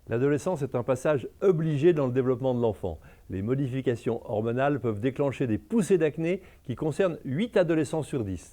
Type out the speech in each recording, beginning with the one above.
L'adolescence est un passage obligé dans le développement de l'enfant. Les modifications hormonales peuvent déclencher des poussées d'acné qui concernent 8 adolescents sur 10.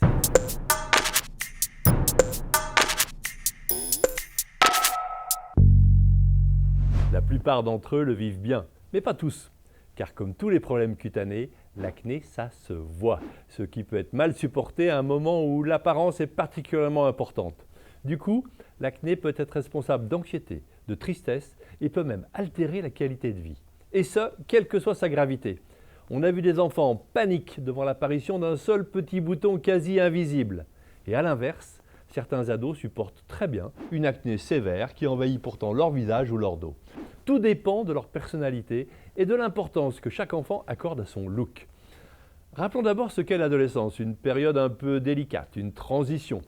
La plupart d'entre eux le vivent bien, mais pas tous. Car comme tous les problèmes cutanés, l'acné, ça se voit, ce qui peut être mal supporté à un moment où l'apparence est particulièrement importante. Du coup, l'acné peut être responsable d'anxiété, de tristesse et peut même altérer la qualité de vie. Et ce, quelle que soit sa gravité. On a vu des enfants en panique devant l'apparition d'un seul petit bouton quasi invisible. Et à l'inverse, certains ados supportent très bien une acné sévère qui envahit pourtant leur visage ou leur dos. Tout dépend de leur personnalité et de l'importance que chaque enfant accorde à son look. Rappelons d'abord ce qu'est l'adolescence, une période un peu délicate, une transition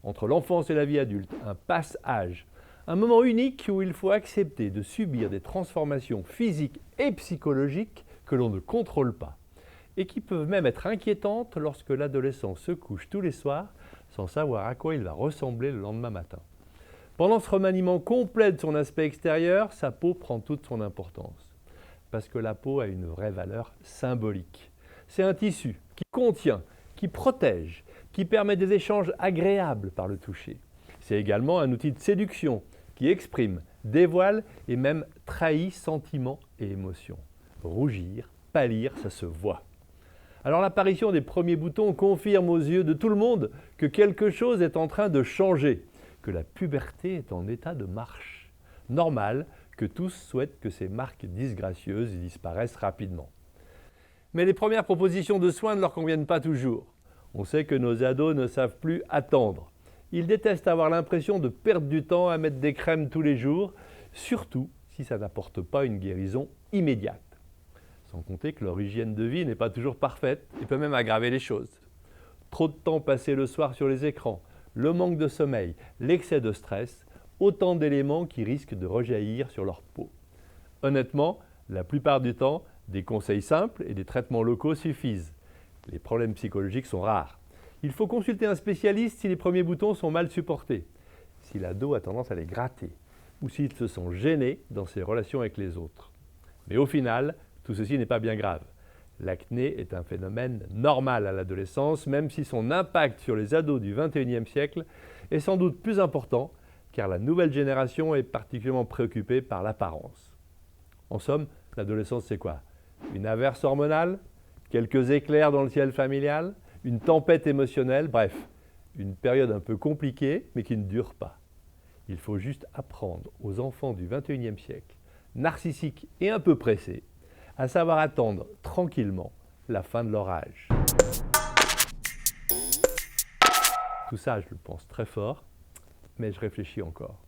entre l'enfance et la vie adulte, un passe-âge, un moment unique où il faut accepter de subir des transformations physiques et psychologiques que l'on ne contrôle pas et qui peuvent même être inquiétantes lorsque l'adolescent se couche tous les soirs sans savoir à quoi il va ressembler le lendemain matin. Pendant ce remaniement complet de son aspect extérieur, sa peau prend toute son importance. Parce que la peau a une vraie valeur symbolique. C'est un tissu qui contient, qui protège, qui permet des échanges agréables par le toucher. C'est également un outil de séduction qui exprime, dévoile et même trahit sentiments et émotions. Rougir, pâlir, ça se voit. Alors l'apparition des premiers boutons confirme aux yeux de tout le monde que quelque chose est en train de changer, que la puberté est en état de marche. Normal que tous souhaitent que ces marques disgracieuses disparaissent rapidement. Mais les premières propositions de soins ne leur conviennent pas toujours. On sait que nos ados ne savent plus attendre. Ils détestent avoir l'impression de perdre du temps à mettre des crèmes tous les jours, surtout si ça n'apporte pas une guérison immédiate. Sans compter que leur hygiène de vie n'est pas toujours parfaite et peut même aggraver les choses. Trop de temps passé le soir sur les écrans, le manque de sommeil, l'excès de stress, autant d'éléments qui risquent de rejaillir sur leur peau. Honnêtement, la plupart du temps, des conseils simples et des traitements locaux suffisent. Les problèmes psychologiques sont rares. Il faut consulter un spécialiste si les premiers boutons sont mal supportés, si l'ado a tendance à les gratter ou s'ils se sont gênés dans ses relations avec les autres. Mais au final, tout ceci n'est pas bien grave. L'acné est un phénomène normal à l'adolescence, même si son impact sur les ados du XXIe siècle est sans doute plus important, car la nouvelle génération est particulièrement préoccupée par l'apparence. En somme, l'adolescence c'est quoi? Une averse hormonale? Quelques éclairs dans le ciel familial? Une tempête émotionnelle? Bref, une période un peu compliquée, mais qui ne dure pas. Il faut juste apprendre aux enfants du XXIe siècle, narcissiques et un peu pressés, à savoir attendre tranquillement la fin de leur âge. Tout ça, je le pense très fort, mais je réfléchis encore.